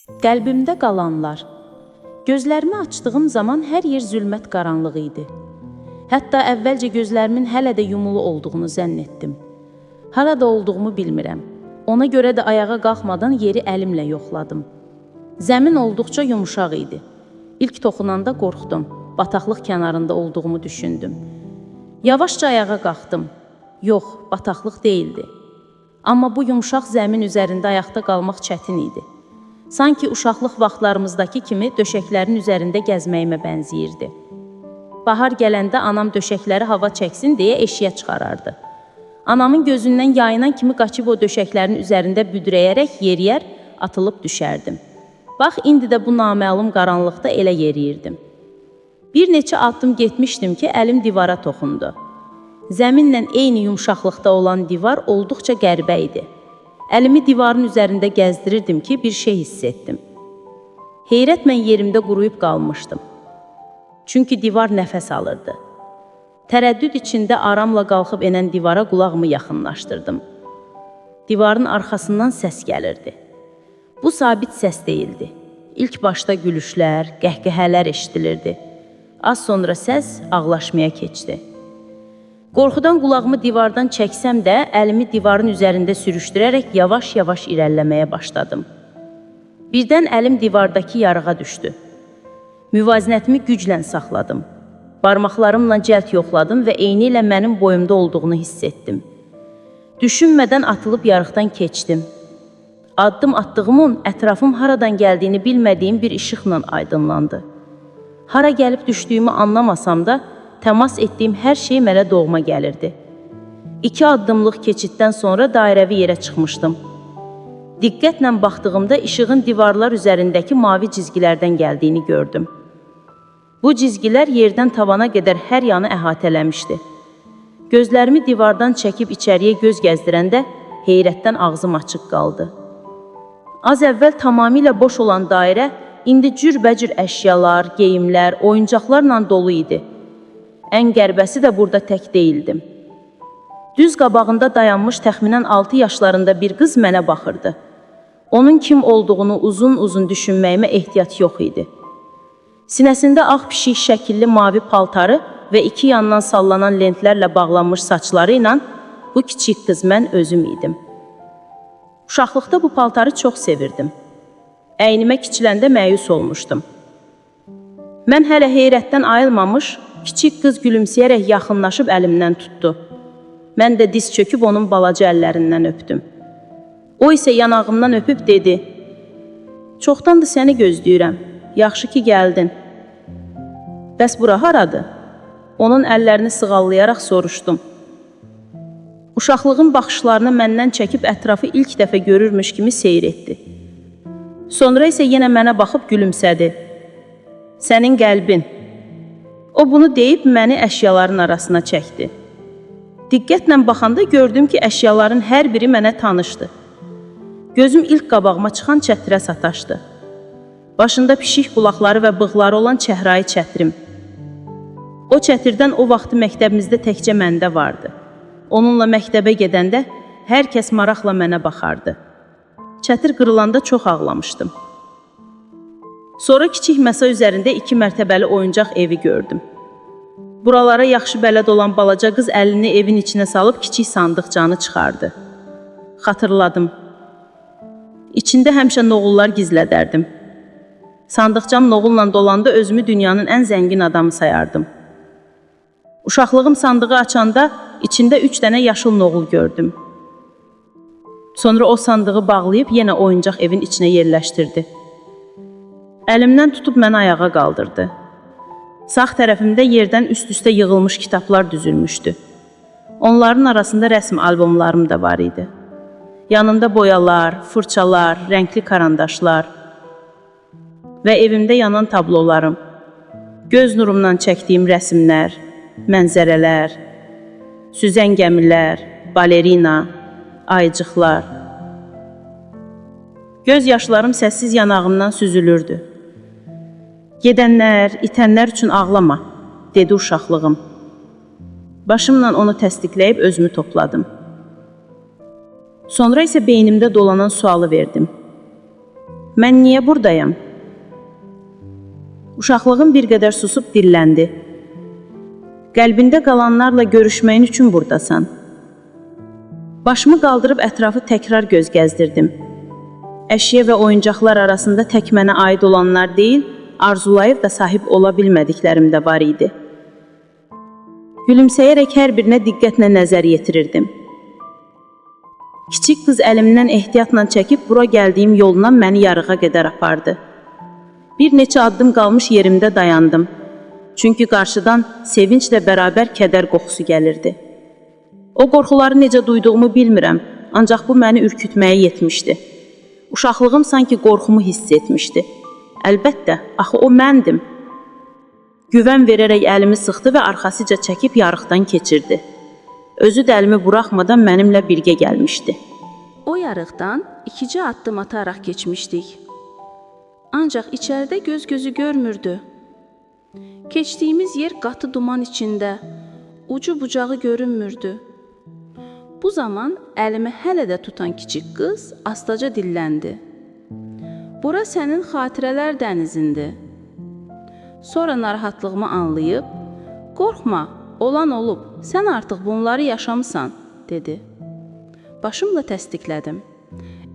Qəlbimdə qalanlar. Gözlərimi açdığım zaman hər yer zülmət qaranlığı idi. Hətta əvvəlcə gözlərimin hələ də yumulu olduğunu zənn etdim. Harada olduğumu bilmirəm. Ona görə də ayağa qalxmadan yeri əlimlə yoxladım. Zəmin olduqca yumşaq idi. İlk toxunanda qorxdum. Bataqlıq kənarında olduğumu düşündüm. Yavaşca ayağa qalxdım. Yox, bataqlıq deyildi. Amma bu yumşaq zəmin üzərində ayaqda qalmaq çətin idi. Sanki uşaqlıq vaxtlarımızdakı kimi döşəklərin üzərində gəzməyimə bənziyirdi. Bahar gələndə anam döşəkləri hava çəksin deyə eşiyə çıxarardı. Anamın gözündən yayınan kimi qaçıb o döşəklərin üzərində büdrəyərək yeriyər, atılıb düşərdim. Bax, indi də bu naməlum qaranlıqda elə yeriyirdim. Bir neçə addım getmişdim ki, əlim divara toxundu. Zəminlə eyni yumşaqlıqda olan divar olduqca qəribə idi. Əlimi divarın üzərində gəzdirirdim ki, bir şey hiss etdim. Heyrətlə yerimdə quruyub qalmışdım. Çünki divar nəfəs alırdı. Tərəddüd içində aramla qalxıb enən divara qulağımı yaxınlaşdırdım. Divarın arxasından səs gəlirdi. Bu sabit səs deyildi. İlk başda gülüşlər, qəhqəhələr eşidilirdi. Az sonra səs ağlaşmaya keçdi. Qorxudan qulağımı divardan çəksəm də, əlimi divarın üzərində sürüşdürərək yavaş-yavaş irəliləməyə başladım. Birdən əlim divardakı yarığa düşdü. Müvazinətimi güclə saxladım. Barmaqlarımla cəld yoxladım və eyni ilə mənim boyumda olduğunu hiss etdim. Düşünmədən atılıb yarıqdan keçdim. Addım attığımın ətrafım haradan gəldiyini bilmədiyim bir işıqla aydınlandı. Hara gəlib düşdüyümü anlamasam da, təmas etdiyim hər şey mənə doğma gəlirdi. 2 addımlıq keçiddən sonra dairəvi yerə çıxmışdım. Diqqətlə baxdığımda işığın divarlar üzərindəki mavi cizgilərdən gəldiyini gördüm. Bu cizgilər yerdən tavana qədər hər yanı əhatələmişdi. Gözlərimi divardan çəkib içəriyə göz gəzdirəndə heyrətdən ağzım açıq qaldı. Az əvvəl tamamilə boş olan dairə indi cürbəcür əşyalar, geyimlər, oyuncaqlarla dolu idi. Ən qərbəsi də burada tək deyildim. Düz qabağında dayanmış təxminən 6 yaşlarında bir qız mənə baxırdı. Onun kim olduğunu uzun-uzun düşünməyimə ehtiyac yox idi. Sinəsində ağ pişik şəkilli mavi paltarı və 2 yandan sallanan lentlərlə bağlanmış saçları ilə bu kiçik qız mən özüm idim. Uşaqlıqda bu paltarı çox sevirdim. Əynimə kiçiləndə məyus olmuşdum. Mən hələ heyrətdən ayılmamış, kiçik qız gülümsəyərək yaxınlaşıb əlimdən tutdu. Mən də diz çöküb onun balaca əllərindən öpdüm. O isə yanağımdan öpüb dedi: "Çoxdandır səni gözləyirəm, yaxşı ki gəldin." "Bəs bura haradır?" Onun əllərini sığallayaraq soruşdum. Uşaqlığın baxışlarını məndən çəkib ətrafı ilk dəfə görürmüş kimi seyr etdi. Sonra isə yenə mənə baxıb gülümsədi. "Sənin qəlbin." O bunu deyib məni əşyaların arasına çəkdi. Diqqətlə baxanda gördüm ki, əşyaların hər biri mənə tanışdı. Gözüm ilk qabağıma çıxan çətirə sataşdı. Başında pişik qulaqları və bığları olan çəhrayı çətrim. O çətirdən o vaxtı məktəbimizdə təkcə məndə vardı. Onunla məktəbə gedəndə hər kəs maraqla mənə baxardı. Çətir qırılanda çox ağlamışdım. Sonra kiçik masa üzərində 2 mərtəbəli oyuncaq evi gördüm. Buralara yaxşı bələd olan balaca qız əlini evin içinə salıb kiçik sandıqcanı çıxardı. Xatırladım. İçində həmişə noğullar gizlədərdim. Sandıqcam noğulla dolanda özümü dünyanın ən zəngin adamı sayardım. Uşaqlığım sandığı açanda içində 3 dənə yaşıl noğul gördüm. Sonra o sandığı bağlayıb yenə oyuncaq evin içinə yerləşdirdi. Əlimdən tutub məni ayağa qaldırdı. Sağ tərəfimdə yerdən üst-üstə yığılmış kitablar düzülmüşdü. Onların arasında rəsm albomlarım da var idi. Yanında boyalar, fırçalar, rəngli karandaşlar və evimdə yanan tablolarım, göz nurumdan çəkdiyim rəsmlər, mənzərələr, süzən gəmilər, balerina, ayıcıqlar. Göz yaşlarım səssiz yanağımdan süzülürdü. "Gedənlər, itənlər üçün ağlama," dedi uşaqlığım. Başımla onu təsdiqləyib özümü topladım. Sonra isə beynimdə dolanan sualı verdim. Mən niyə buradayam? Uşaqlığım bir qədər susub dilləndi. Qəlbində qalanlarla görüşməyin üçün buradasan. Başımı qaldırıb ətrafı təkrar göz gəzdirdim. Əşya və oyuncaqlar arasında tək mənə aid olanlar deyil, arzulayıb da sahib ola bilmədiklərim də var idi. Gülümsəyərək hər birinə diqqətlə nəzər yetirirdim. Kiçik qız əlimdən ehtiyatla çəkib bura gəldiyim yoldan məni yarığa qədər apardı. Bir neçə addım qalmış yerimdə dayandım. Çünki qarşıdan sevinclə bərabər kədər qoxusu gəlirdi. O qorxuları necə duyduğumu bilmirəm, ancaq bu məni ürkütməyə yetmişdi. Uşaqlığım sanki qorxumu hiss etmişdi. Əlbəttə, axı o məndim. Güvən verərək əlimi sıxdı və arxasıca çəkib yarıqdan keçirdi. Özü də əlimi buraxmadan mənimlə birgə gəlmişdi. O yarıqdan 2 addım ataraq keçmişdik. Ancaq içəridə göz gözü görmürdü. Keçdiyimiz yer qatı duman içində, ucu bucağı görünmürdü. Bu zaman əlimi hələ də tutan kiçik qız astaca dilləndi. Bura sənin xatirələr dənizindir. Sonra narahatlığımı anlayıb, qorxma, olan olub, sən artıq bunları yaşamısan, dedi. Başımla təsdiqlədim.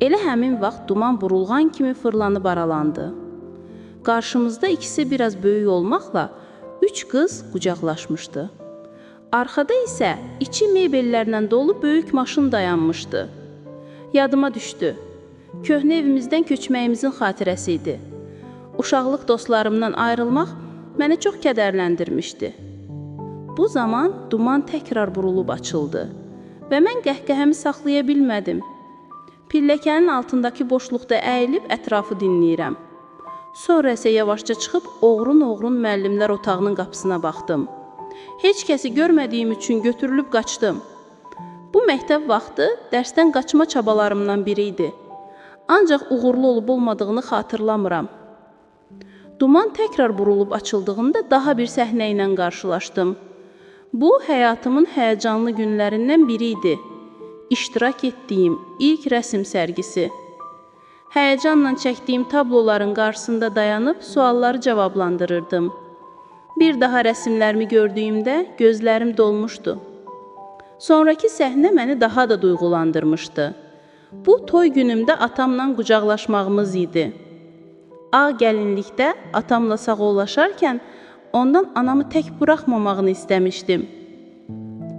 Elə həmin vaxt duman burulğan kimi fırlanıb aralandı. Qarşımızda ikisi biraz böyük olmaqla 3 qız qucaqlaşmışdı. Arxada isə içi mebellərlə dolu böyük maşın dayanmışdı. Yadıma düşdü. Köhnə evimizdən köçməyimizin xatirəsi idi. Uşaqlıq dostlarımdan ayrılmaq məni çox kədərləndirmişdi. Bu zaman duman təkrar burulub açıldı və mən qəhqəhəmi saxlaya bilmədim. Pilləkənin altındakı boşluqda əyilib ətrafı dinləyirəm. Sonra isə yavaşca çıxıb oğrun-oğrun müəllimlər otağının qapısına baxdım. Heç kəsi görmədiyim üçün götürülüb qaçdım. Bu məktəb vaxtı dərsdən qaçma çabalarımdan biri idi. Ancaq uğurlu olub olmadığını xatırlamıram. Duman təkrar burulub açıldığında daha bir səhnə ilə qarşılaşdım. Bu, həyatımın həyəcanlı günlərindən biri idi. İştirak etdiyim ilk rəsm sərgisi. Həyəcanla çəkdiyim tabloların qarşısında dayanıb sualları cavablandırırdım. Bir daha rəsmlərimi gördüyümdə gözlərim dolmuşdu. Sonrakı səhnə məni daha da duyğulandırmışdı. Bu, toy günümdə atamla qucaqlaşmağımız idi. Ağ gəlinlikdə atamla sağollaşarkən ondan anamı tək buraxmamağını istəmişdim.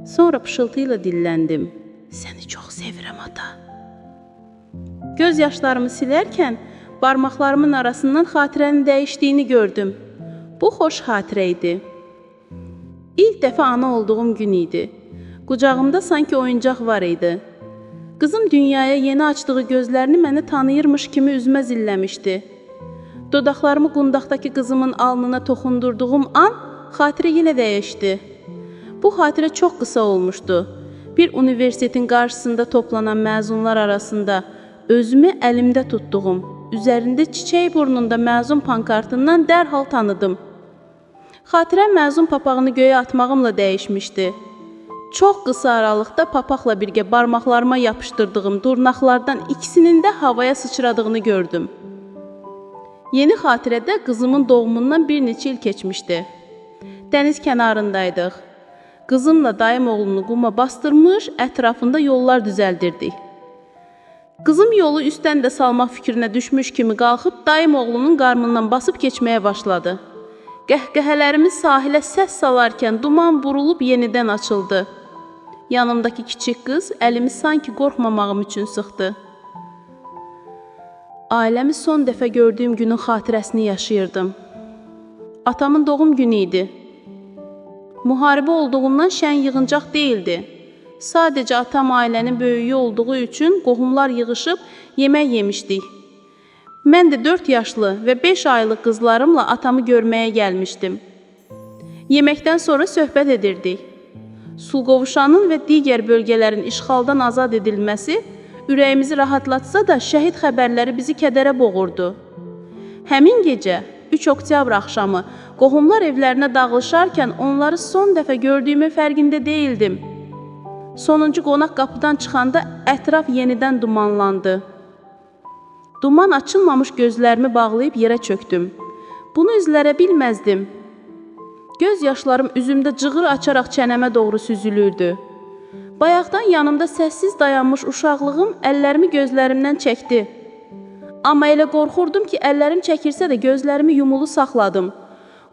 Sonra pışıltı ilə dilləndim. Səni çox sevirəm, ata. Göz yaşlarımı silərkən barmaqlarımın arasından xatirənin dəyişdiyini gördüm. Bu, xoş xatirə idi. İlk dəfə ana olduğum gün idi. Qucağımda sanki oyuncaq var idi. Qızım dünyaya yeni açdığı gözlərini məni tanıyırmış kimi üzmə zilləmişdi. Dodaqlarımı qundaqdakı qızımın alnına toxundurduğum an xatirə yenə dəyişdi. Bu xatirə çox qısa olmuşdu. Bir universitetin qarşısında toplanan məzunlar arasında özümü əlimdə tutduğum, üzərində çiçək burnunda məzun pankartından dərhal tanıdım. Xatirə məzun papağını göyə atmağımla dəyişmişdi. Çox qısa aralıqda papaqla birgə barmaqlarıma yapışdırdığım durnaqlardan ikisinin də havaya sıçradığını gördüm. Yeni xatirədə qızımın doğumundan bir neçə il keçmişdi. Dəniz kənarındaydıq. Qızımla dayım oğlunu quma bastırmış, ətrafında yollar düzəldirdik. Qızım yolu üstdən də salmaq fikrinə düşmüş kimi qalxıb dayım oğlunun qarnından basıb keçməyə başladı. Qəhqəhələrimiz sahilə səs salarkən duman burulub yenidən açıldı. Yanımdakı kiçik qız əlimi sanki qorxmamağım üçün sıxdı. Ailəmi son dəfə gördüyüm günün xatirəsini yaşayırdım. Atamın doğum günü idi. Müharibə olduğundan şən yığıncaq deyildi. Sadəcə atam ailənin böyüyü olduğu üçün qohumlar yığışıb yemək yemişdik. Mən də 4 yaşlı və 5 aylıq qızlarımla atamı görməyə gəlmişdim. Yeməkdən sonra söhbət edirdik. Sulqovuşanın və digər bölgələrin işğaldan azad edilməsi ürəyimizi rahatlatsa da şəhid xəbərləri bizi kədərə boğurdu. Həmin gecə 3 oktyabr axşamı qohumlar evlərinə dağılışarkən onları son dəfə gördüyümün fərqində deyildim. Sonuncu qonaq qapıdan çıxanda ətraf yenidən dumanlandı. Duman açılmamış gözlərimi bağlayıb yerə çöktüm. Bunu üzlərə bilməzdim. Göz yaşlarım üzümdə cığır açaraq çənəmə doğru süzülürdü. Bayaqdan yanımda səssiz dayanmış uşaqlığım əllərimi gözlərimdən çəkdi. Amma elə qorxurdum ki, əllərim çəkirsə də gözlərimi yumulu saxladım.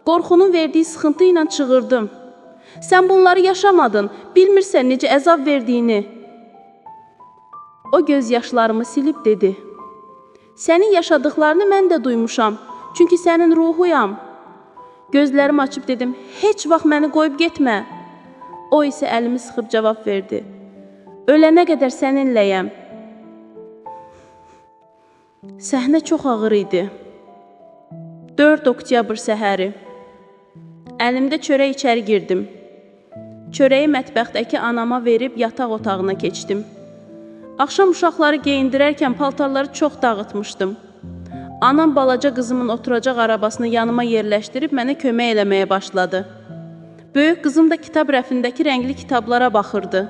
Qorxunun verdiyi sıxıntı ilə çığırdım. Sən bunları yaşamadın, bilmirsən necə əzab verdiyini. O göz yaşlarımı silib dedi. Sənin yaşadıqlarını mən də duymuşam, çünki sənin ruhuyam. Gözlərimi açıb dedim, heç vaxt məni qoyub getmə. O isə əlimi sıxıb cavab verdi. Ölənə qədər səninləyəm. Səhnə çox ağır idi. 4 oktyabr səhəri. Əlimdə çörək içəri girdim. Çörəyi mətbəxdəki anama verib yataq otağına keçdim. Axşam uşaqları geyindirərkən paltarları çox dağıtmışdım. Anam balaca qızımın oturacaq arabasını yanıma yerləşdirib mənə kömək eləməyə başladı. Böyük qızım da kitab rəfindəki rəngli kitablara baxırdı.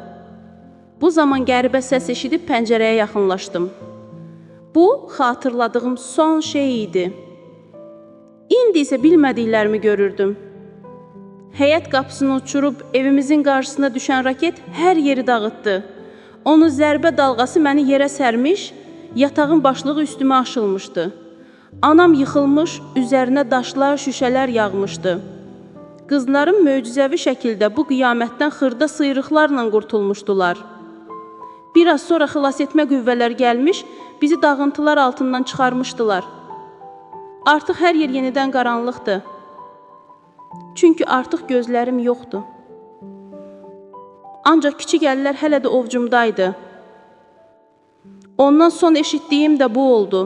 Bu zaman qəribə səs eşidib pəncərəyə yaxınlaşdım. Bu, xatırladığım son şey idi. İndi isə bilmədiklərimi görürdüm. Həyət qapısını uçurub evimizin qarşısına düşən raket hər yeri dağıtdı. Onun zərbə dalğası məni yerə sərmiş, yatağın başlığı üstümə aşılmışdı. Anam yıxılmış, üzərinə daşlar, şüşələr yağmışdı. Qızlarım möcüzəvi şəkildə bu qiyamətdən xırda sıyrıqlarla qurtulmuşdular. Biraz sonra xilas etmə qüvvələr gəlmiş, bizi dağıntılar altından çıxarmışdılar. Artıq hər yer yenidən qaranlıqdır. Çünki artıq gözlərim yoxdur. Ancaq kiçik əllər hələ də ovcumdaydı. Ondan son eşitdiyim də bu oldu.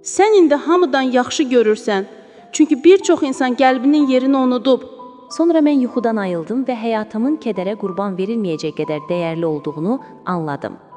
Sən indi hamıdan yaxşı görürsən, çünki bir çox insan qəlbinin yerini unudub. Sonra mən yuxudan ayıldım və həyatımın kədərə qurban verilməyəcək qədər dəyərli olduğunu anladım.